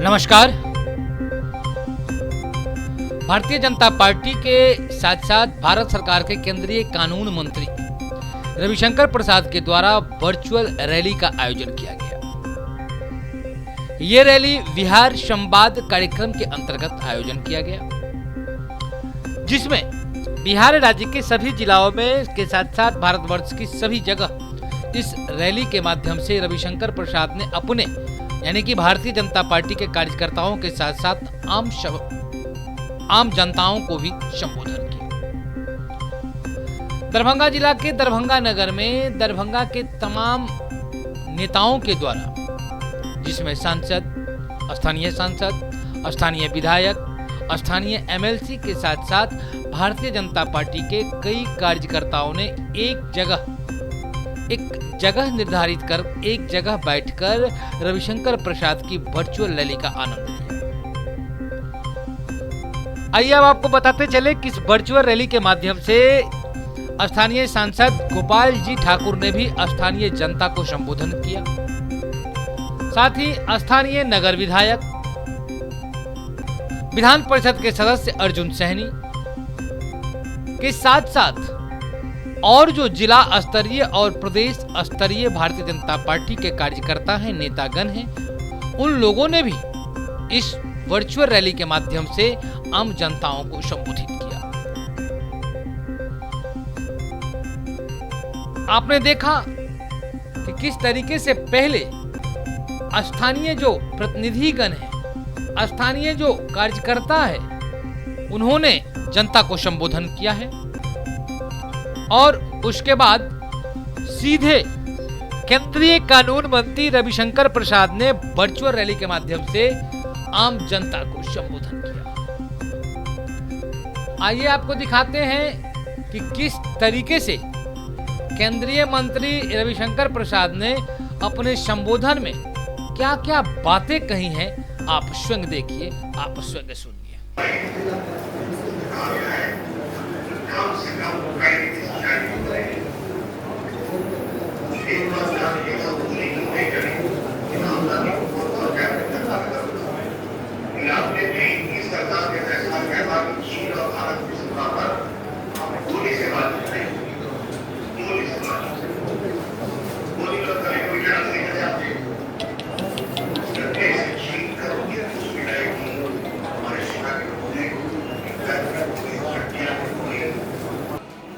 नमस्कार। भारतीय जनता पार्टी के साथ साथ भारत सरकार के केंद्रीय कानून मंत्री रविशंकर प्रसाद के द्वारा वर्चुअल रैली का आयोजन किया गया। ये रैली बिहार संवाद कार्यक्रम के अंतर्गत आयोजन किया गया, जिसमें बिहार राज्य के सभी जिलों में के साथ साथ भारतवर्ष की सभी जगह इस रैली के माध्यम से रविशंकर प्रसाद ने अपने यानी कि भारतीय जनता पार्टी के कार्यकर्ताओं के साथ साथ आम जनताओं को भी संबोधन किया। दरभंगा जिला के दरभंगा नगर में दरभंगा के तमाम नेताओं के द्वारा, जिसमें सांसद, स्थानीय विधायक, स्थानीय एमएलसी के साथ साथ भारतीय जनता पार्टी के कई कार्यकर्ताओं ने एक जगह निर्धारित कर एक जगह बैठकर रविशंकर प्रसाद की वर्चुअल रैली का आनंद लिया। आइए अब आपको बताते चले कि इस वर्चुअल रैली के माध्यम से स्थानीय सांसद गोपाल जी ठाकुर ने भी स्थानीय जनता को संबोधन किया। साथ ही स्थानीय नगर विधायक, विधान परिषद के सदस्य अर्जुन सहनी के साथ साथ और जो जिला स्तरीय और प्रदेश स्तरीय भारतीय जनता पार्टी के कार्यकर्ता हैं, नेतागण हैं, उन लोगों ने भी इस वर्चुअल रैली के माध्यम से आम जनताओं को संबोधित किया। आपने देखा कि किस तरीके से पहले स्थानीय जो प्रतिनिधिगण हैं, स्थानीय जो कार्यकर्ता है, उन्होंने जनता को संबोधन किया है और उसके बाद सीधे केंद्रीय कानून मंत्री रविशंकर प्रसाद ने वर्चुअल रैली के माध्यम से आम जनता को संबोधन किया। आइए आपको दिखाते हैं कि किस तरीके से केंद्रीय मंत्री रविशंकर प्रसाद ने अपने संबोधन में क्या क्या बातें कही हैं। आप स्वयं देखिए, आप स्वयं सुनिए।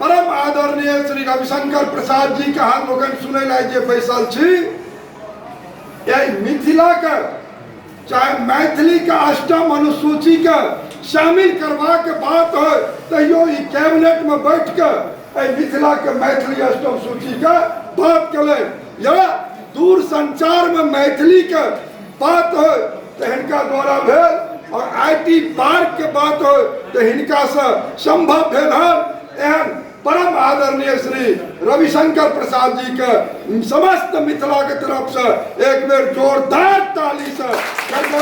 परम आदरणीय श्री रविशंकर प्रसाद जी का हम लोगन सुने ला जे बैसल छी, यही मिथिला का चाहे मैथिली का अष्टम अनुसूची का शामिल करवा के बात है, तो यो कैबिनेट में बैठ कर मिथिला के मैथिली अष्टम सूची का बात करे, या दूर संचार में मैथिली का बात है तो इनका द्वारा भेल, और आईटी पार्क के बात हो तो इनका से संभव भेल है। परम आदरणीय श्री रविशंकर प्रसाद जी के समस्त मिथिला के तरफ से एक बेर जोरदार ताली से आपको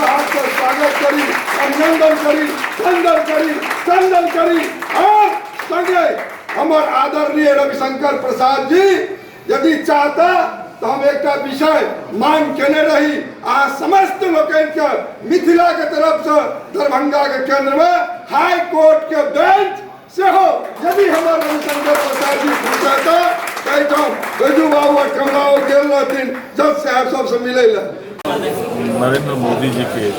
स्वागत करी, अभिनंदन करी, संदन करी। और संगे हमार आदरणीय रविशंकर प्रसाद जी यदि चाहता तो हम एक विषय मांग केने रही, आज समस्त लोग के मिथिला के तरफ से दरभंगा के केंद्र में हाई कोर्ट के बेंच से हो, यदि हमारे रविशंकर प्रसाद जी पूछता कहता गजू बाबू और कमराओ गेल रहथिन जज साहब सबसे मिले ला। नरेंद्र मोदी जी के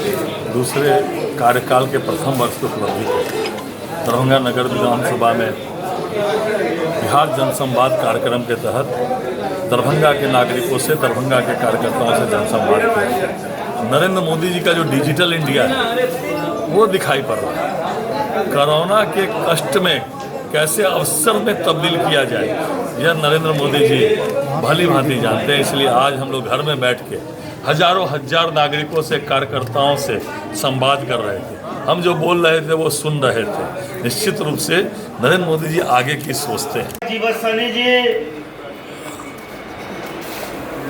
दूसरे कार्यकाल के प्रथम वर्ष की उपलब्धि पर दरभंगा नगर विधानसभा में बिहार जनसंवाद कार्यक्रम के तहत दरभंगा के नागरिकों से, दरभंगा के कार्यकर्ताओं से जनसंवाद किया। नरेंद्र मोदी जी का जो डिजिटल इंडिया है वो दिखाई पड़ रहा है। कोरोना के कष्ट में कैसे अवसर में तब्दील किया जाए, यह नरेंद्र मोदी जी भली भांति जानते हैं। इसलिए आज हम लोग घर में बैठ के हजारों हजार नागरिकों से, कार्यकर्ताओं से संवाद कर रहे थे। हम जो बोल रहे थे वो सुन रहे थे। निश्चित रूप से नरेंद्र मोदी जी आगे की सोचते हैं। जीवन सैनी जी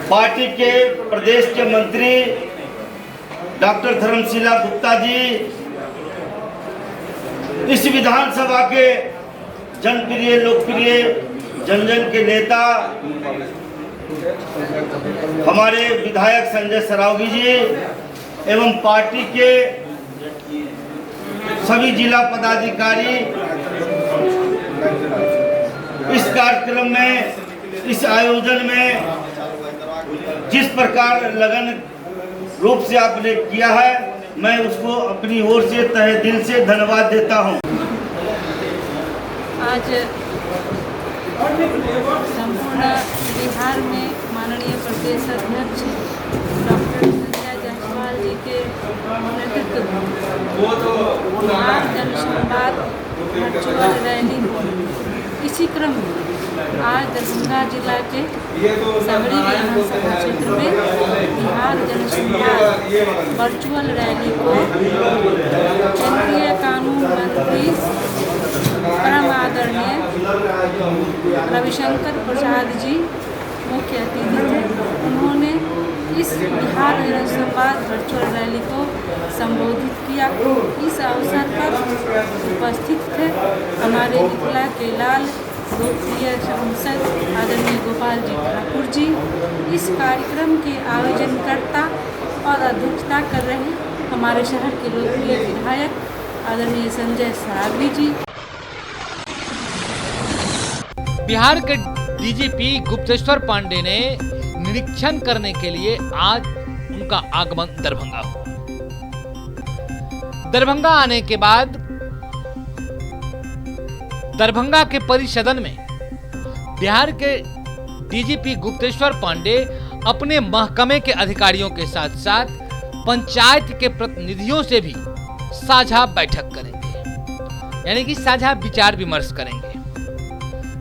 पार्टी के प्रदेश के मंत्री डॉक्टर धर्मशिला गुप्ता जी, इस विधानसभा के जनप्रिय, लोकप्रिय, जन जन के नेता हमारे विधायक संजय सरावगी जी, एवं पार्टी के सभी जिला पदाधिकारी इस कार्यक्रम में, इस आयोजन में जिस प्रकार लगन रूप से आपने किया है, मैं उसको अपनी ओर से तहे दिल से धन्यवाद देता हूं। आज संपूर्ण बिहार में माननीय प्रदेश अध्यक्ष डॉक्टर संजय जायसवाल जी के नेतृत्व में बिहार जनसंवाद वर्चुअल रैली इसी क्रम में आज दरभंगा जिला के सबरी विधानसभा क्षेत्र में बिहार जनसंवाद वर्चुअल रैली को केंद्रीय कानून मंत्री परम आदरणीय रविशंकर प्रसाद जी मुख्य अतिथि थे। उन्होंने इस बिहार जनसंवाद वर्चुअल रैली को संबोधित किया। इस अवसर पर उपस्थित थे हमारे मिथिला के लाल लोकप्रिय सांसद आदरणीय गोपाल जी ठाकुर जी, इस कार्यक्रम के आयोजनकर्ता और अध्यक्षता कर रहे हमारे शहर के लोकप्रिय विधायक आदरणीय संजय सरावगी जी। बिहार के डीजीपी गुप्तेश्वर पांडे ने निरीक्षण करने के लिए आज उनका आगमन दरभंगा हुआ। दरभंगा आने के बाद दरभंगा के परिसदन में बिहार के डीजीपी गुप्तेश्वर पांडे अपने महकमे के अधिकारियों के साथ साथ पंचायत के प्रतिनिधियों से भी साझा बैठक करेंगे, यानी कि साझा विचार विमर्श करेंगे,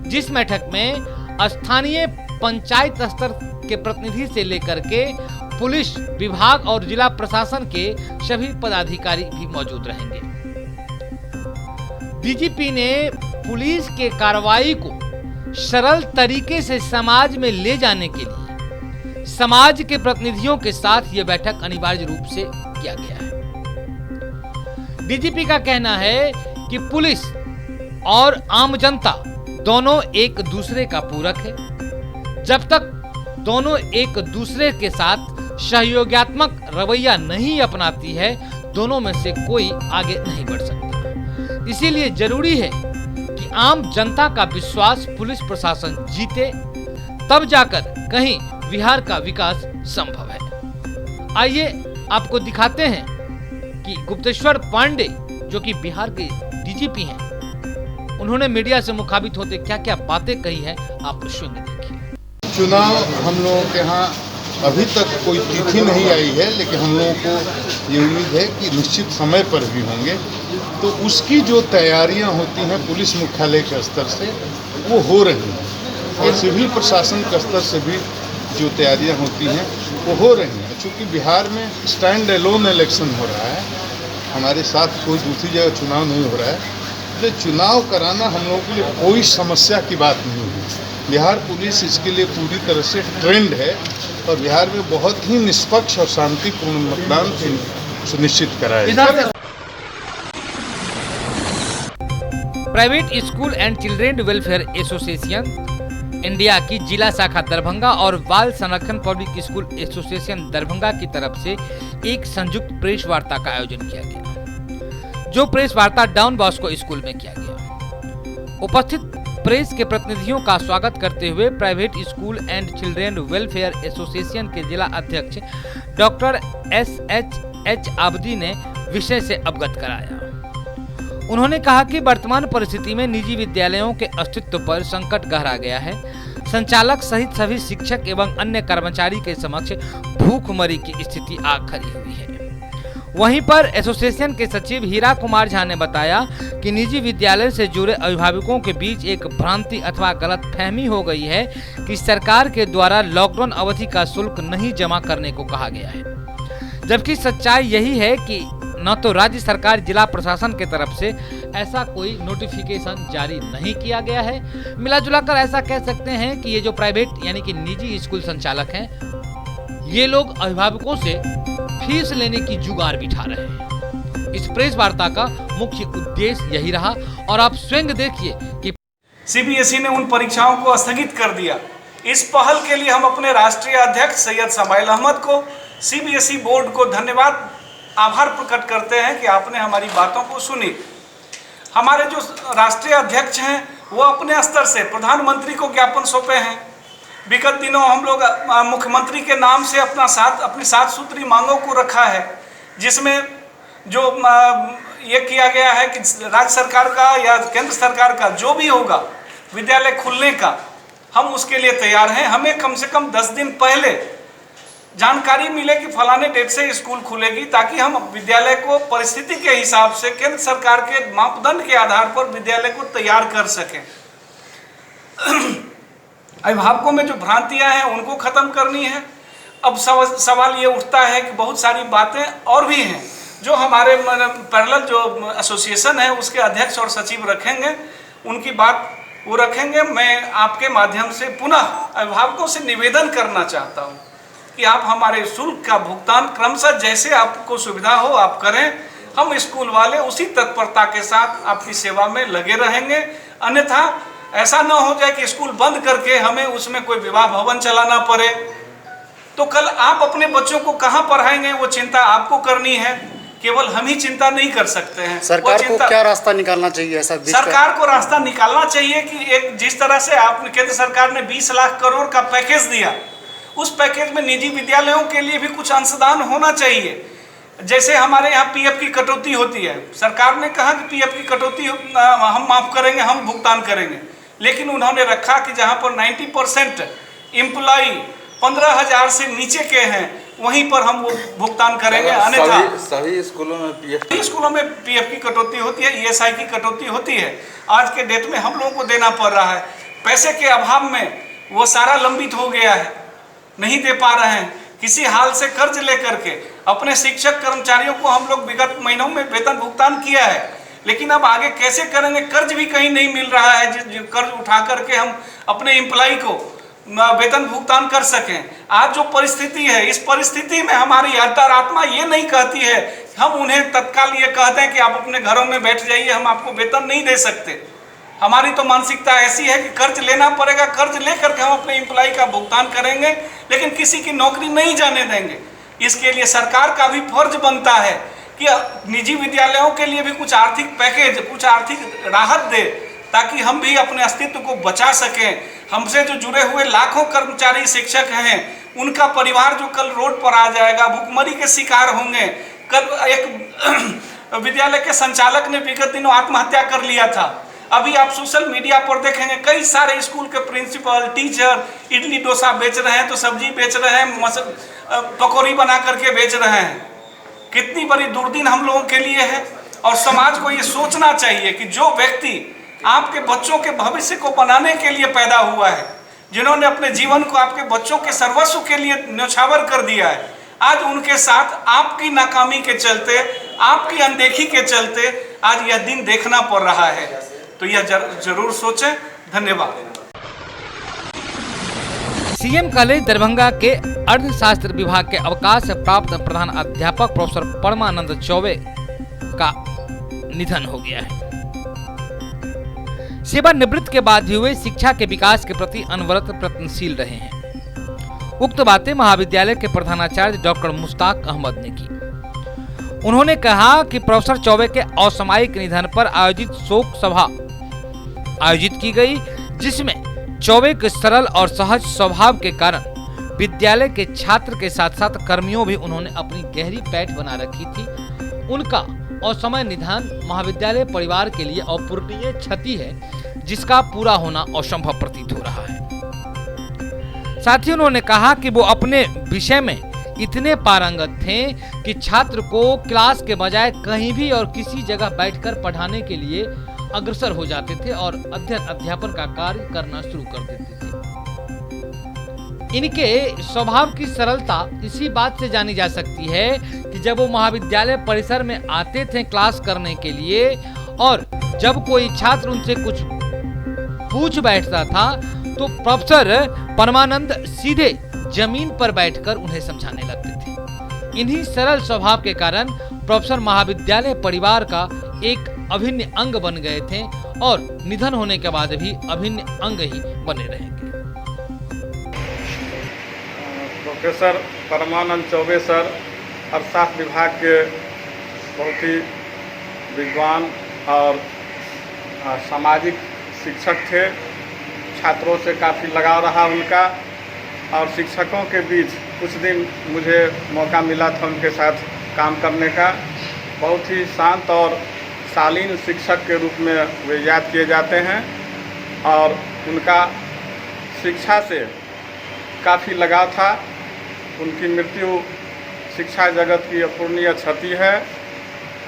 जिस बैठक में स्थानीय पंचायत स्तर के प्रतिनिधि से लेकर के पुलिस विभाग और जिला प्रशासन के सभी पदाधिकारी भी मौजूद रहेंगे। डीजीपी ने पुलिस के कार्रवाई को सरल तरीके से समाज में ले जाने के लिए समाज के प्रतिनिधियों के साथ यह बैठक अनिवार्य रूप से किया गया है। डीजीपी का कहना है कि पुलिस और आम जनता दोनों एक दूसरे का पूरक है। जब तक दोनों एक दूसरे के साथ सहयोगात्मक रवैया नहीं अपनाती है, दोनों में से कोई आगे नहीं बढ़ सकता। इसीलिए जरूरी है कि आम जनता का विश्वास पुलिस प्रशासन जीते, तब जाकर कहीं बिहार का विकास संभव है। आइए आपको दिखाते हैं कि गुप्तेश्वर पांडे जो कि बिहार के डीजीपी हैं, उन्होंने मीडिया से मुखातिब होते क्या क्या बातें कही है, आप स्वयं देखिए। चुनाव हम लोगों के यहाँ अभी तक कोई तिथि नहीं आई है, लेकिन हम लोगों को ये उम्मीद है कि निश्चित समय पर भी होंगे। तो उसकी जो तैयारियां होती हैं पुलिस मुख्यालय के स्तर से वो हो रही हैं, और सिविल प्रशासन के स्तर से भी जो तैयारियां होती हैं वो हो रही हैं। चूँकि बिहार में स्टैंड एलोन इलेक्शन हो रहा है, हमारे साथ कोई दूसरी जगह चुनाव नहीं हो रहा है, इसलिए चुनाव कराना हम लोगों के लिए कोई समस्या की बात नहीं है। बिहार पुलिस इसके लिए पूरी तरह से ट्रेंड है और बिहार में बहुत ही निष्पक्ष और शांतिपूर्ण मतदान सुनिश्चित कराया। Private school and children welfare association India की जिला शाखा दरभंगा और बाल संरक्षण पब्लिक स्कूल एसोसिएशन दरभंगा की तरफ से एक संयुक्त प्रेस वार्ता का आयोजन किया गया, जो प्रेस वार्ता डॉन बॉस्को स्कूल में किया गया। उपस्थित प्रेस के प्रतिनिधियों का स्वागत करते हुए private school and children welfare association के जिला अध्यक्ष डॉक्टर SH आबदी ने विषय से अवगत कराया। उन्होंने कहा कि वर्तमान परिस्थिति में निजी विद्यालयों के अस्तित्व पर संकट गहरा गया है। संचालक सहित सभी शिक्षक एवं अन्य कर्मचारी के समक्ष भूखमरी की स्थिति आ खड़ी हुई है। वहीं पर एसोसिएशन के सचिव हीरा कुमार झा ने बताया कि निजी विद्यालय से जुड़े अभिभावकों के बीच एक भ्रांति अथवा गलतफहमी हो गई है कि सरकार के द्वारा लॉकडाउन अवधि का शुल्क नहीं जमा करने को कहा गया है, जबकि सच्चाई यही है कि न तो राज्य सरकार जिला प्रशासन की तरफ से ऐसा कोई नोटिफिकेशन जारी नहीं किया गया है। मिला जुला कर ऐसा कह सकते हैं कि ये जो प्राइवेट यानी कि निजी स्कूल संचालक हैं, ये लोग अभिभावकों से फीस लेने की जुगाड़ बिठा रहे हैं। इस प्रेस वार्ता का मुख्य उद्देश्य यही रहा और आप स्वयं देखिए कि सीबीएसई ने उन परीक्षाओं को स्थगित कर दिया। इस पहल के लिए हम अपने राष्ट्रीय अध्यक्ष सैयद समाइल अहमद को, सीबीएसई बोर्ड को धन्यवाद आभार प्रकट करते हैं कि आपने हमारी बातों को सुनी। हमारे जो राष्ट्रीय अध्यक्ष हैं वो अपने स्तर से प्रधानमंत्री को ज्ञापन सौंपे हैं। विगत दिनों हम लोग मुख्यमंत्री के नाम से अपनी 7 सूत्री मांगों को रखा है, जिसमें जो ये किया गया है कि राज्य सरकार का या केंद्र सरकार का जो भी होगा विद्यालय खुलने का, हम उसके लिए तैयार हैं। हमें कम से कम 10 दिन पहले जानकारी मिले कि फलाने डेट से स्कूल खुलेगी, ताकि हम विद्यालय को परिस्थिति के हिसाब से केंद्र सरकार के मापदंड के आधार पर विद्यालय को तैयार कर सकें। अभिभावकों में जो भ्रांतियां हैं उनको खत्म करनी है। अब सवाल ये उठता है कि बहुत सारी बातें और भी हैं जो हमारे पैरेलल जो एसोसिएशन है उसके अध्यक्ष और सचिव रखेंगे, उनकी बात वो रखेंगे। मैं आपके माध्यम से पुनः अभिभावकों से निवेदन करना चाहता हूँ कि आप हमारे शुल्क का भुगतान क्रमशः जैसे आपको सुविधा हो आप करें। हम स्कूल वाले उसी तत्परता के साथ आपकी सेवा में लगे रहेंगे। अन्यथा ऐसा न हो जाए कि स्कूल बंद करके हमें उसमें कोई विवाह भवन चलाना पड़े, तो कल आप अपने बच्चों को कहाँ पढ़ाएंगे वो चिंता आपको करनी है, केवल हम ही चिंता नहीं कर सकते हैं। सरकार को क्या रास्ता निकालना चाहिए? ऐसा सरकार को रास्ता निकालना चाहिए कि एक जिस तरह से आपने केंद्र सरकार ने 20 लाख करोड़ का पैकेज दिया, उस पैकेज में निजी विद्यालयों के लिए भी कुछ अंशदान होना चाहिए। जैसे हमारे यहाँ पीएफ की कटौती होती है, सरकार ने कहा कि पीएफ की कटौती हम माफ करेंगे, हम भुगतान करेंगे, लेकिन उन्होंने रखा कि जहाँ पर 90% एम्प्लॉई 15,000 से नीचे के हैं वहीं पर हम वो भुगतान करेंगे। अन्यथा सभी स्कूलों में पीएफ की कटौती होती है, ईएसआई की कटौती होती है। आज के डेट में हम लोगों को देना पड़ रहा है। पैसे के अभाव में वो सारा लंबित हो गया है, नहीं दे पा रहे हैं। किसी हाल से कर्ज लेकर के अपने शिक्षक कर्मचारियों को हम लोग विगत महीनों में वेतन भुगतान किया है, लेकिन अब आगे कैसे करेंगे? कर्ज भी कहीं नहीं मिल रहा है जो कर्ज उठा करके हम अपने एम्प्लॉय को वेतन भुगतान कर सकें। आज जो परिस्थिति है, इस परिस्थिति में हमारी अंतरात्मा ये नहीं कहती है, हम उन्हें तत्काल ये कहते हैं कि आप अपने घरों में बैठ जाइए, हम आपको वेतन नहीं दे सकते। हमारी तो मानसिकता ऐसी है कि कर्ज लेना पड़ेगा, कर्ज लेकर के हम अपने एम्प्लॉय का भुगतान करेंगे, लेकिन किसी की नौकरी नहीं जाने देंगे। इसके लिए सरकार का भी फर्ज बनता है कि निजी विद्यालयों के लिए भी कुछ आर्थिक पैकेज, कुछ आर्थिक राहत दे, ताकि हम भी अपने अस्तित्व को बचा सकें। हमसे जो जुड़े हुए लाखों कर्मचारी शिक्षक हैं, उनका परिवार जो कल रोड पर आ जाएगा, भुखमरी के शिकार होंगे। कल एक विद्यालय के संचालक ने विगत दिनों आत्महत्या कर लिया था। अभी आप सोशल मीडिया पर देखेंगे कई सारे स्कूल के प्रिंसिपल, टीचर इडली डोसा बेच रहे हैं, तो सब्जी बेच रहे हैं, पकौड़ी बना करके बेच रहे हैं। कितनी बड़ी दुर्दिन हम लोगों के लिए है। और समाज को ये सोचना चाहिए कि जो व्यक्ति आपके बच्चों के भविष्य को बनाने के लिए पैदा हुआ है, जिन्होंने अपने जीवन को आपके बच्चों के सर्वस्व के लिए न्यौछावर कर दिया है, आज उनके साथ आपकी नाकामी के चलते, आपकी अनदेखी के चलते आज यह दिन देखना पड़ रहा है। तो यह जरूर सोचें। धन्यवाद। सीएम कॉलेज दरभंगा के अर्थशास्त्र विभाग के अवकाश प्राप्त प्रधान अध्यापक प्रोफेसर परमानंद चौबे का निधन हो गया है। सेवानिवृत्त के बाद भी वे शिक्षा के विकास के प्रति अनवरत प्रयत्नशील रहे हैं। उक्त बातें महाविद्यालय के प्रधानाचार्य डॉक्टर मुश्ताक अहमद ने की। उन्होंने कहा कि प्रोफेसर चौबे के असामयिक निधन पर आयोजित शोक सभा आयोजित की गई, जिसमें चौबे के सरल और सहज स्वभाव के कारण विद्यालय के छात्र के साथ साथ कर्मियों भी उन्होंने अपनी गहरी पैठ बना रखी थी। उनका असमय निधन महाविद्यालय परिवार के लिए अपूरणीय क्षति है, जिसका पूरा होना असंभव प्रतीत हो रहा है। साथ ही उन्होंने कहा कि वो अपने विषय में इतने पारंगत थे कि छात्र को क्लास के बजाय कहीं भी और किसी जगह बैठकर पढ़ाने के लिए अग्रसर हो जाते थे और अध्ययन अध्यापन का कार्य करना शुरू कर देते थे। इनके स्वभाव की सरलता इसी बात से जानी जा सकती है कि जब वो महाविद्यालय परिसर में आते थे क्लास करने के लिए, और जब कोई छात्र उनसे कुछ पूछ बैठता था तो प्रोफेसर परमानंद सीधे जमीन पर बैठकर उन्हें समझाने लगते थे। इन्हीं सरल स्वभाव के कारण प्रोफेसर महाविद्यालय परिवार का एक अभिन्न अंग बन गए थे और निधन होने के बाद भी अभिन्न अंग ही बने रहेंगे। प्रोफेसर परमानंद चौबे सर अर्थशास्त्र विभाग के बहुत ही विद्वान और सामाजिक शिक्षक थे। छात्रों से काफ़ी लगाव रहा उनका, और शिक्षकों के बीच कुछ दिन मुझे मौका मिला था उनके साथ काम करने का। बहुत ही शांत और शालीन शिक्षक के रूप में वे याद किए जाते हैं, और उनका शिक्षा से काफ़ी लगाव था। उनकी मृत्यु शिक्षा जगत की अपूर्णीय क्षति है,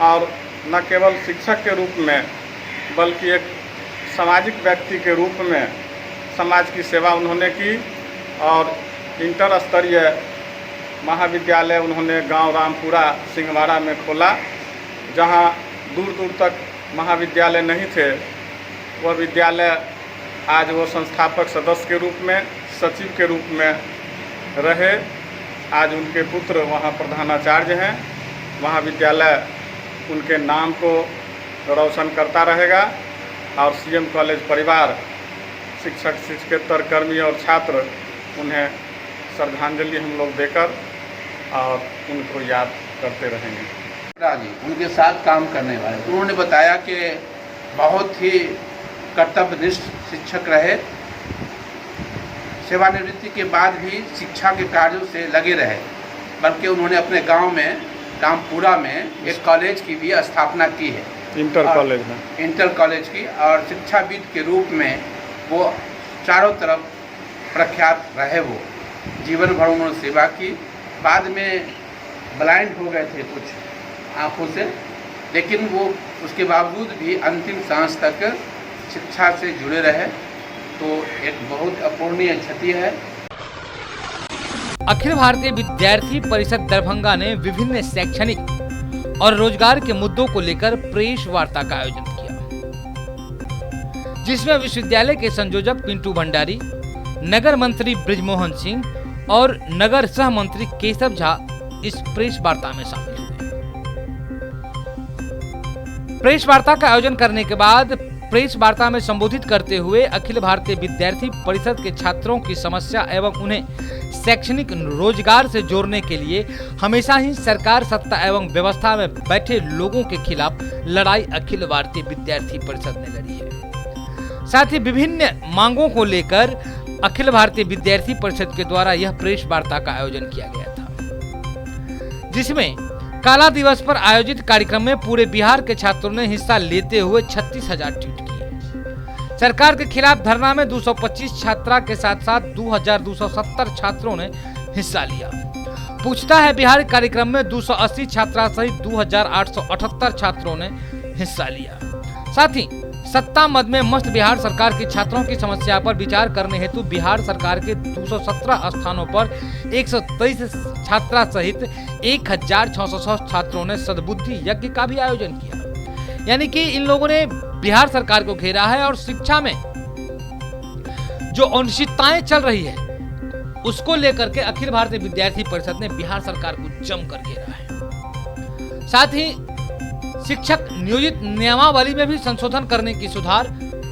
और न केवल शिक्षक के रूप में बल्कि एक सामाजिक व्यक्ति के रूप में समाज की सेवा उन्होंने की। और इंटर स्तरीय महाविद्यालय उन्होंने गांव रामपुरा सिंहवाड़ा में खोला, जहां दूर दूर तक महाविद्यालय नहीं थे। वह विद्यालय आज वो संस्थापक सदस्य के रूप में, सचिव के रूप में रहे। आज उनके पुत्र वहां प्रधानाचार्य हैं। महाविद्यालय उनके नाम को रोशन करता रहेगा, और सीएम कॉलेज परिवार, शिक्षक, शिक्षकेतर कर्मी और छात्र उन्हें श्रद्धांजलि हम लोग देकर और उनको याद करते रहेंगे। जी उनके साथ काम करने वाले उन्होंने बताया कि बहुत ही कर्तव्यनिष्ठ शिक्षक रहे। सेवानिवृत्ति के बाद भी शिक्षा के कार्यों से लगे रहे, बल्कि उन्होंने अपने गांव में रामपुरा में एक कॉलेज की भी स्थापना की है, इंटर कॉलेज की, और शिक्षाविद के रूप में वो चारों तरफ प्रख्यात रहे। वो जीवन भर उन्होंने सेवा की। बाद में ब्लाइंड हो गए थे कुछ आँखों से, लेकिन वो उसके बावजूद भी अंतिम सांस तक शिक्षा से जुड़े रहे। तो एक बहुत अपूर्णीय क्षति है। अखिल भारतीय विद्यार्थी परिषद दरभंगा ने विभिन्न शैक्षणिक और रोजगार के मुद्दों को लेकर प्रेस वार्ता का आयोजन किया, जिसमें विश्वविद्यालय के संयोजक पिंटू भंडारी, नगर मंत्री बृजमोहन सिंह और नगर सह मंत्री केशव झा इस प्रेस वार्ता में शामिल हुए। प्रेस वार्ता का आयोजन करने के बाद प्रेस वार्ता में संबोधित करते हुए अखिल भारतीय विद्यार्थी परिषद के छात्रों की समस्या एवं उन्हें शैक्षणिक रोजगार से जोड़ने के लिए हमेशा ही सरकार, सत्ता एवं व्यवस्था में बैठे लोगों के खिलाफ लड़ाई अखिल भारतीय विद्यार्थी परिषद ने लड़ी है। साथ ही विभिन्न मांगों को लेकर अखिल भारतीय विद्यार्थी परिषद के द्वारा यह प्रेस वार्ता का आयोजन किया गया था, जिसमें काला दिवस पर आयोजित कार्यक्रम में पूरे बिहार के छात्रों ने हिस्सा लेते हुए 36,000 ट्वीट किए। सरकार के खिलाफ धरना में 225 छात्रा के साथ साथ 2,270 छात्रों ने हिस्सा लिया। पूछता है बिहार कार्यक्रम में 280 छात्रा सहित 2,878 छात्रों ने हिस्सा लिया। साथ ही सत्ता मद में मस्त बिहार सरकार की छात्रों की समस्या पर विचार करने हेतु बिहार सरकार के 217 स्थानों पर 123 छात्रा सहित 1,600 छात्रों ने सद्बुद्धि यज्ञ का भी आयोजन किया। यानी कि इन लोगों ने बिहार सरकार को घेरा है और शिक्षा में जो अनिश्चितताएं चल रही है उसको लेकर के अखिल भारतीय विद्यार्थी परिषद ने बिहार सरकार को जमकर घेरा है। साथ ही शिक्षक नियोजित नियमावली में भी संशोधन करने की सुधार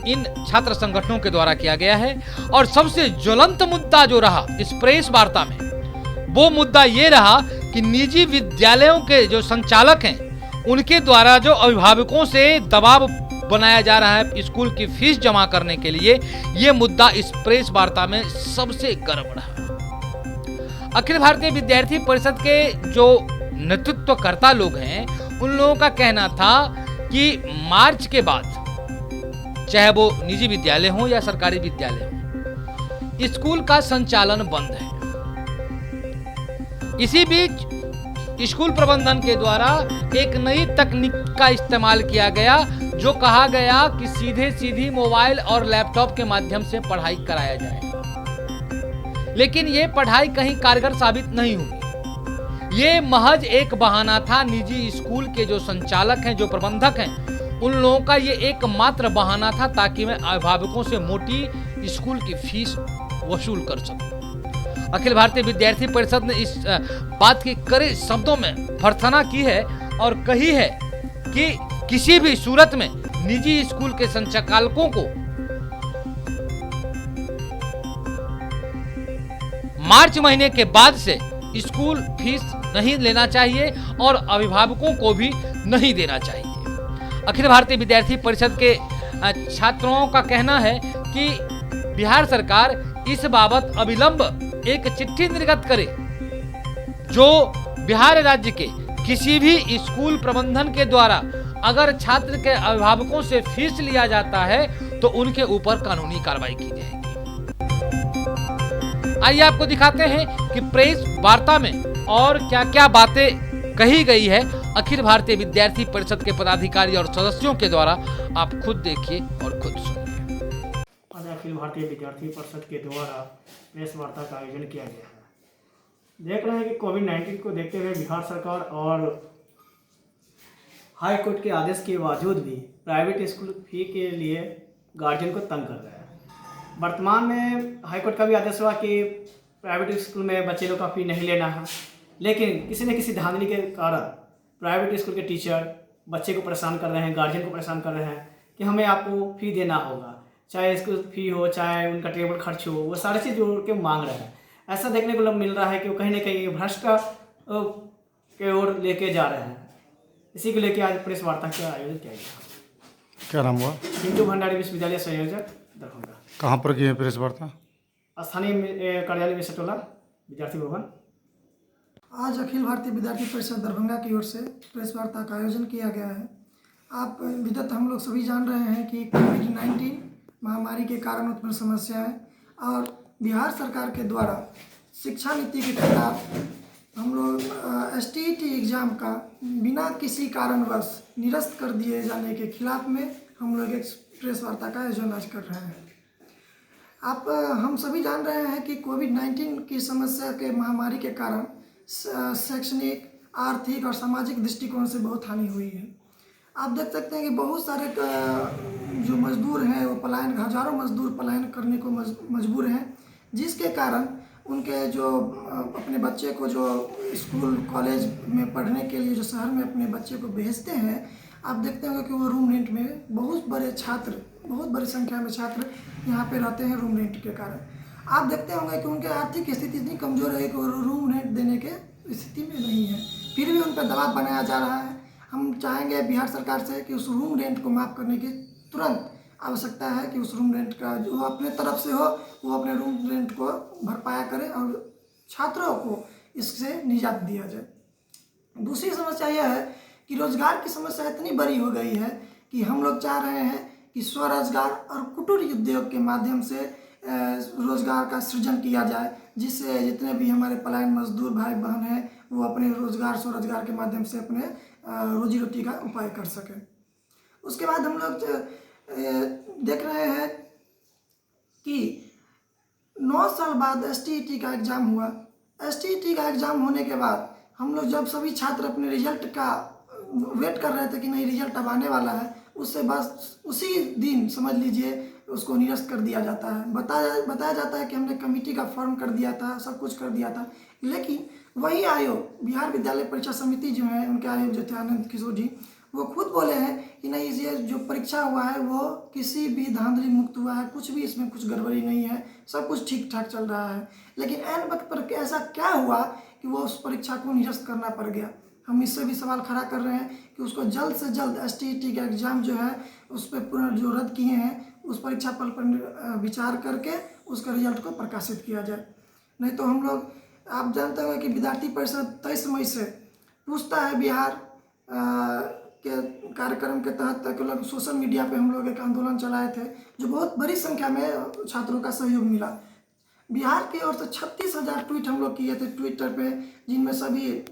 इन छात्र संगठनों के द्वारा किया गया है। और सबसे ज्वलंत मुद्दा जो रहा इस प्रेस वार्ता में, वो मुद्दा ये रहा कि निजी विद्यालयों के जो संचालक हैं उनके द्वारा जो अभिभावकों से दबाव बनाया जा रहा है स्कूल की फीस जमा करने के लिए, ये मुद्दा इस प्रेस वार्ता में सबसे गर्म रहा। अखिल भारतीय विद्यार्थी परिषद के जो नेतृत्वकर्ता लोग हैं उन लोगों का कहना था कि मार्च के बाद, चाहे वो निजी विद्यालय हो या सरकारी विद्यालय हो, स्कूल का संचालन बंद है। इसी बीच स्कूल प्रबंधन के द्वारा एक नई तकनीक का इस्तेमाल किया गया, जो कहा गया कि सीधी मोबाइल और लैपटॉप के माध्यम से पढ़ाई कराया जाएगा। लेकिन ये पढ़ाई कहीं कारगर साबित नहीं हुई। ये महज एक बहाना था। निजी स्कूल के जो संचालक हैं, जो प्रबंधक हैं, उन लोगों का ये एकमात्र बहाना था ताकि मैं अभिभावकों से मोटी स्कूल की फीस वसूल कर सकूं। अखिल भारतीय विद्यार्थी परिषद ने इस बात की कड़े शब्दों में भर्त्सना की है और कही है कि किसी भी सूरत में निजी स्कूल के संचालकों को मार्च महीने के बाद से स्कूल फीस नहीं लेना चाहिए और अभिभावकों को भी नहीं देना चाहिए। अखिल भारतीय विद्यार्थी परिषद के छात्रों का कहना है कि बिहार सरकार इस बाबत अविलंब एक चिट्ठी निर्गत करे जो बिहार राज्य के किसी भी स्कूल प्रबंधन के द्वारा अगर छात्र के अभिभावकों से फीस लिया जाता है तो उनके ऊपर कानूनी कार्रवाई की जाएगी। आइए आपको दिखाते हैं कि प्रेस वार्ता में और क्या क्या बातें कही गई है अखिल भारतीय विद्यार्थी परिषद के पदाधिकारी और सदस्यों के द्वारा। आप खुद देखिए और खुद सुनिए। आज अखिल भारतीय विद्यार्थी परिषद के द्वारा प्रेस वार्ता का आयोजन किया गया है। देख रहे हैं कि कोविड-19 को देखते हुए बिहार सरकार और हाई कोर्ट के आदेश के बावजूद भी प्राइवेट स्कूल फी के लिए गार्जियन को तंग कर रहे हैं। वर्तमान में हाई कोर्ट का भी आदेश हुआ कि प्राइवेट स्कूल में बच्चे लोग का फी नहीं लेना है, लेकिन किसी न किसी धांधली के कारण प्राइवेट स्कूल के टीचर बच्चे को परेशान कर रहे हैं, गार्जियन को परेशान कर रहे हैं कि हमें आपको फ़ी देना होगा, चाहे स्कूल फी हो चाहे उनका टेबल खर्च हो, वो सारी चीज़ जोड़ के मांग रहे हैं। ऐसा देखने को मिल रहा है कि वो कहीं ना कहीं भ्रष्ट के ओर लेके जा रहे हैं। इसी को लेके आज प्रेस वार्ता का आयोजन किया गया। क्या नाम हुआ? हिंदू भंडारी विश्वविद्यालय संयोजक दरभंगा। कहाँ पर की है प्रेस वार्ता? स्थानीय कार्यालय में सटोला विद्यार्थी भवन। आज अखिल भारतीय विद्यार्थी परिषद दरभंगा की ओर से प्रेस वार्ता का आयोजन किया गया है। आप विदित हम लोग सभी जान रहे हैं कि कोविड-19 महामारी के कारण उत्पन्न समस्याएं और बिहार सरकार के द्वारा शिक्षा नीति के खिलाफ हम लोग STET एग्ज़ाम का बिना किसी कारणवश निरस्त कर दिए जाने के खिलाफ में हम लोग एक प्रेस वार्ता का आयोजन आज कर रहे हैं। हम सभी जान रहे हैं कि कोविड-19 की समस्या के महामारी के कारण शैक्षणिक, आर्थिक और सामाजिक दृष्टिकोण से बहुत हानि हुई है। आप देख सकते हैं कि बहुत सारे जो मजदूर हैं वो पलायन, हजारों मजदूर पलायन करने को मजबूर हैं, जिसके कारण उनके जो अपने बच्चे को जो स्कूल कॉलेज में पढ़ने के लिए जो शहर में अपने बच्चे को भेजते हैं, आप देखते होंगे कि वो रूम रेंट में बहुत बड़ी संख्या में छात्र यहाँ पे रहते हैं रूम रेंट के कारण। आप देखते होंगे कि उनके आर्थिक स्थिति इतनी कमज़ोर है कि वो रूम रेंट देने के स्थिति में नहीं है, फिर भी उन पर दबाव बनाया जा रहा है। हम चाहेंगे बिहार सरकार से कि उस रूम रेंट को माफ़ करने की तुरंत आवश्यकता है कि उस रूम रेंट का जो अपने तरफ से हो वो अपने रूम रेंट को भरपाया करें और छात्रों को इससे निजात दिया जाए। दूसरी समस्या यह है कि रोज़गार की समस्या इतनी बड़ी हो गई है कि हम लोग चाह रहे हैं कि स्वरोजगार और कुटीर उद्योग के माध्यम से रोज़गार का सृजन किया जाए, जिससे जितने भी हमारे पलायन मजदूर भाई बहन हैं वो अपने स्वरोजगार के माध्यम से अपने रोजी रोटी का उपाय कर सकें। उसके बाद हम लोग देख रहे हैं कि 9 साल बाद STET का एग्ज़ाम हुआ। STET का एग्ज़ाम होने के बाद हम लोग जब सभी छात्र अपने रिजल्ट का वेट कर रहे थे कि नहीं रिजल्ट अब आने वाला है, उससे बस उसी दिन समझ लीजिए उसको निरस्त कर दिया जाता है। बताया जाता है कि हमने कमेटी का फॉर्म कर दिया था, सब कुछ कर दिया था, लेकिन वही आयोग बिहार विद्यालय परीक्षा समिति जो है, उनके आयोग जो थे आनंद किशोर जी, वो खुद बोले हैं कि नहीं ये जो परीक्षा हुआ है वो किसी भी धांधली मुक्त हुआ है, कुछ भी इसमें कुछ गड़बड़ी नहीं है, सब कुछ ठीक ठाक चल रहा है। लेकिन ऐन वक्त पर ऐसा क्या हुआ कि वो उस परीक्षा को निरस्त करना पड़ गया। हम इससे भी सवाल खड़ा कर रहे हैं कि उसको जल्द से जल्द STET का एग्ज़ाम जो है उस पर पूर्ण जो रद्द किए हैं उस परीक्षा पर विचार करके उसका रिजल्ट को प्रकाशित किया जाए। नहीं तो हम लोग, आप जानते हैं कि विद्यार्थी परिषद 23 मई से पूछता है बिहार के कार्यक्रम के तहत तक लोग सोशल मीडिया पे हम लोग एक आंदोलन चलाए थे, जो बहुत बड़ी संख्या में छात्रों का सहयोग मिला। बिहार की ओर से 36,000 ट्वीट हम लोग किए थे ट्विटर पे, जिनमें सभी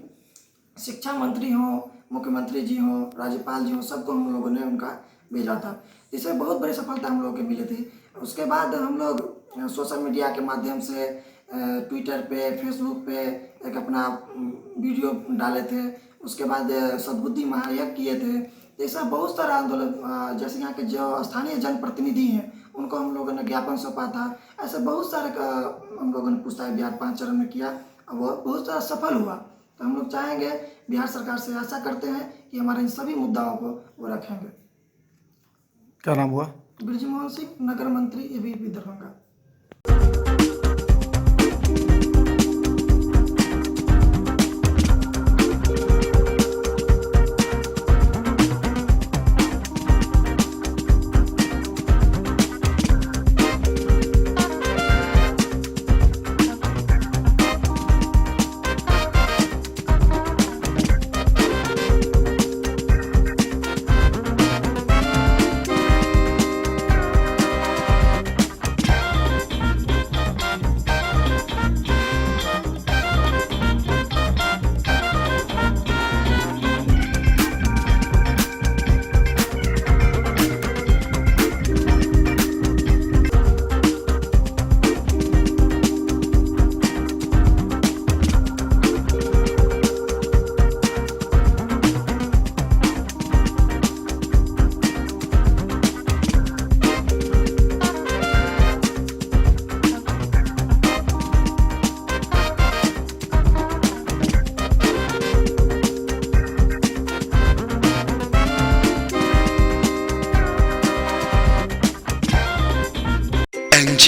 शिक्षा मंत्री हों, मुख्यमंत्री जी हों, राज्यपाल जी हों, सबको हम लोगों ने उनका भेजा था। इससे बहुत बड़ी सफलता हम लोगों को मिली थी। उसके बाद हम लोग सोशल मीडिया के माध्यम से ट्विटर पे, फेसबुक पे एक अपना वीडियो डाले थे। उसके बाद सद्बुद्धि महायज्ञ किए थे। ऐसा बहुत सारा आंदोलन, जैसे यहाँ के जो स्थानीय जनप्रतिनिधि हैं उनको हम लोगों ने ज्ञापन सौंपा था। ऐसे बहुत सारे हम लोगों ने पूछताछ बिहार 5 चरण में किया, वो बहुत सारा सफल हुआ। तो हम लोग चाहेंगे बिहार सरकार से, आशा करते हैं कि हमारे इन सभी मुद्दाओं को वो रखेंगे। क्या नाम हुआ? ब्रिजमोहन सिंह, नगर मंत्री ABP Darbhanga.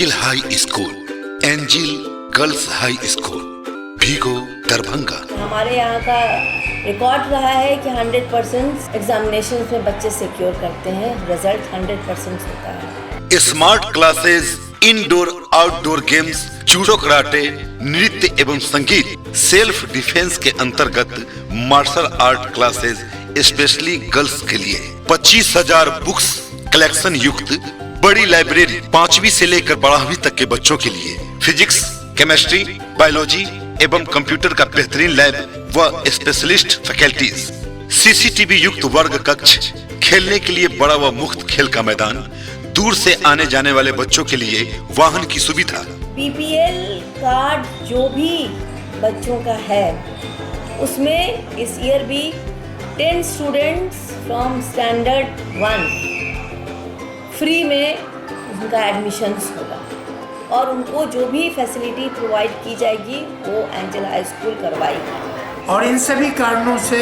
Angel high school, angel girls high school, Bhigo Darbhanga. हमारे यहाँ का रिकॉर्ड रहा है कि 100% एग्जामिनेशन में बच्चे सिक्योर करते हैं, रिजल्ट 100% होता है। Smart classes, indoor outdoor games, judo karate, नृत्य एवं संगीत, सेल्फ डिफेंस के अंतर्गत martial art classes specially girls के लिए, 25,000 बुक्स कलेक्शन युक्त बड़ी लाइब्रेरी 5वीं से लेकर 12वीं तक के बच्चों के लिए, फिजिक्स, केमिस्ट्री, बायोलॉजी एवं कंप्यूटर का बेहतरीन लैब व स्पेशलिस्ट फैकल्टीज, सीसीटीवी युक्त वर्ग कक्ष, खेलने के लिए बड़ा व मुफ्त खेल का मैदान, दूर से आने जाने वाले बच्चों के लिए वाहन की सुविधा। बीपीएल कार्ड जो भी बच्चों का है उसमें इस ईयर भी 10 स्टूडेंट्स फ्रॉम स्टैंडर्ड 1 फ्री में उनका एडमिशन्स होगा और उनको जो भी फैसिलिटी प्रोवाइड की जाएगी वो एंजल हाई स्कूल करवाएगी। और इन सभी कारणों से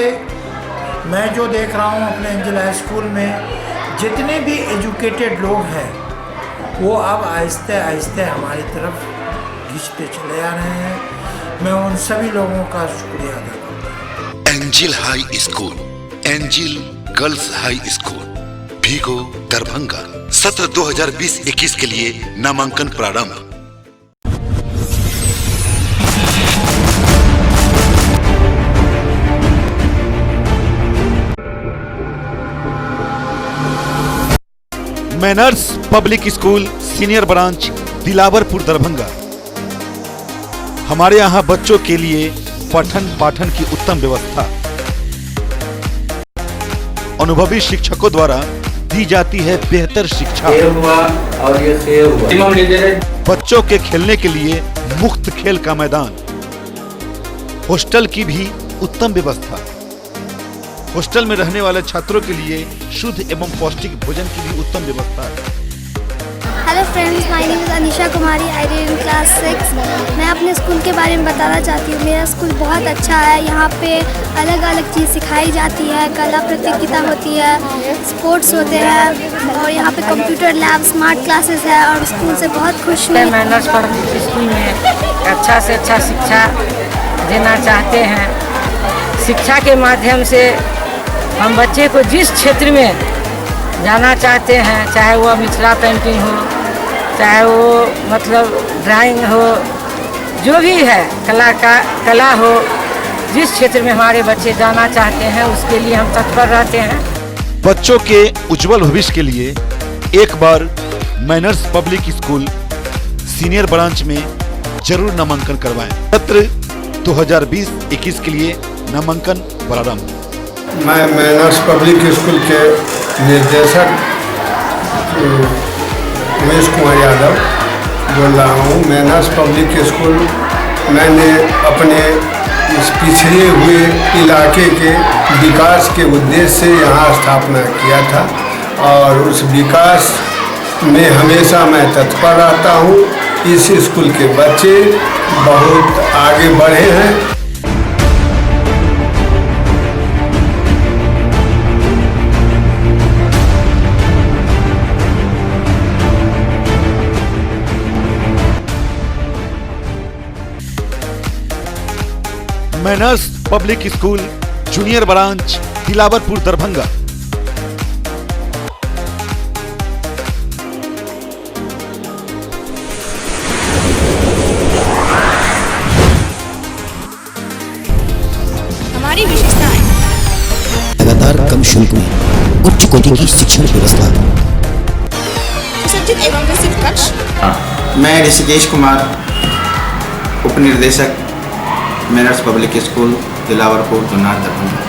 मैं जो देख रहा हूँ अपने एंजल हाई स्कूल में जितने भी एजुकेटेड लोग हैं वो अब आहिस्ते आहिस्ते हमारी तरफ खींचते चले आ रहे हैं। मैं उन सभी लोगों का शुक्रिया अदा करता हूँ। Angel high school, angel girls high school, Bhigo Darbhanga. सत्र 2020-21 के लिए नामांकन प्रारंभ। Manners public school senior branch Dilawarpur Darbhanga. हमारे यहाँ बच्चों के लिए पठन पाठन की उत्तम व्यवस्था, अनुभवी शिक्षकों द्वारा दी जाती है बेहतर शिक्षा। और ये बच्चों के खेलने के लिए मुफ्त खेल का मैदान, हॉस्टल की भी उत्तम व्यवस्था, हॉस्टल में रहने वाले छात्रों के लिए शुद्ध एवं पौष्टिक भोजन की भी उत्तम व्यवस्था है। Hello friends, my name is Anisha Kumari, I read in class 6। मैं अपने स्कूल के बारे में बताना चाहती हूँ। मेरा स्कूल बहुत अच्छा है। यहाँ पे अलग अलग चीज़ सिखाई जाती है, कला प्रतियोगिता होती है, स्पोर्ट्स होते हैं और यहाँ पे कंप्यूटर लैब, स्मार्ट क्लासेस है और स्कूल से बहुत खुश हूँ। मैनर्स पब्लिक स्कूल में अच्छा से अच्छा शिक्षा देना चाहते हैं। शिक्षा के माध्यम से हम बच्चे को जिस क्षेत्र में जाना चाहते हैं, चाहे वो मिथिला पेंटिंग हो, चाहे वो मतलब ड्राइंग हो, जो भी है कला हो, जिस क्षेत्र में हमारे बच्चे जाना चाहते हैं उसके लिए हम तत्पर रहते हैं। बच्चों के उज्जवल भविष्य के लिए एक बार manners public school senior branch में जरूर नामांकन करवाएं। सत्र 2020-21 के लिए नामांकन प्रारंभ। मैं मैनर्स पब्लिक स्कूल के निर्देशक उमेश कुमार यादव बोल रहा हूँ। मैनर्स पब्लिक स्कूल मैंने अपने इस पिछड़े हुए इलाके के विकास के उद्देश्य से यहाँ स्थापना किया था और उस विकास में हमेशा मैं तत्पर रहता हूँ। इस स्कूल के बच्चे बहुत आगे बढ़े हैं। Manners public school junior branch Dilawarpur Darbhanga. हमारी विशेषताएं लगातार कम शुल्क में उच्च कोटि की शिक्षण व्यवस्था। सुसज्जित एवं विस्तृत कक्ष। मैं ऋषिकेश कुमार, उप निर्देशक manners public school Dilawarpur Junnar Darbhanga.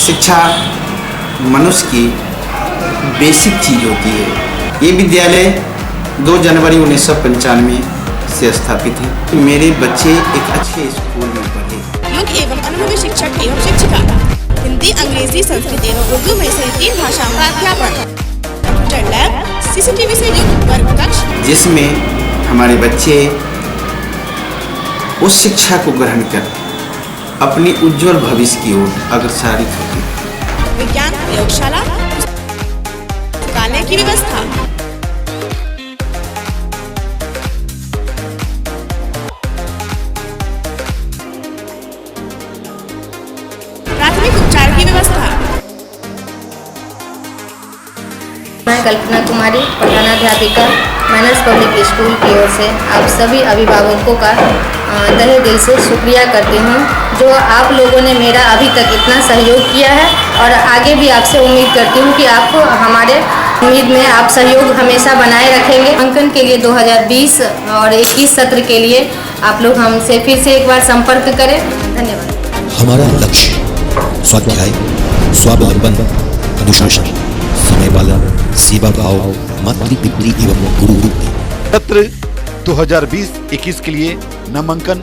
शिक्षा मनुष्य की बेसिक चीज़ होती है। ये विद्यालय 2 जनवरी 1995 से स्थापित है। मेरे बच्चे एक अच्छे स्कूल में पढ़े। योग्य एवं अनुभवी शिक्षक एवं शिक्षिका, हिंदी, अंग्रेजी, संस्कृत एवं उर्दू में से 3 भाषाओं का अध्यापन, कंप्यूटर लैब, सीसीटीवी से युक्त वर्ग कक्ष, जिसमें हमारे बच्चे उस शिक्षा को ग्रहण कर अपनी उज्जवल भविष्य की ओर अग्रसरित होते हैं। विज्ञान प्रयोगशाला, पुस्तकालय की व्यवस्था, Kalpana Kumari, प्रधानाध्यापिका manners public school की ओर से आप सभी अभिभावकों का तहे दिल से शुक्रिया करती हूँ, जो आप लोगों ने मेरा अभी तक इतना सहयोग किया है और आगे भी आपसे उम्मीद करती हूँ कि आप हमारे उम्मीद में आप सहयोग हमेशा बनाए रखेंगे। अंकन के लिए 2020 और 21 सत्र के लिए आप लोग हमसे फिर से एक बार संपर्क करें। धन्यवाद। हमारा लक्ष्य स्वाध्याय, स्वावलंबन, अनुशासन, समय पालन, सेवा भाव, मातृ पितृ एवं गुरु रूप सत्र 2020-21 के लिए नामांकन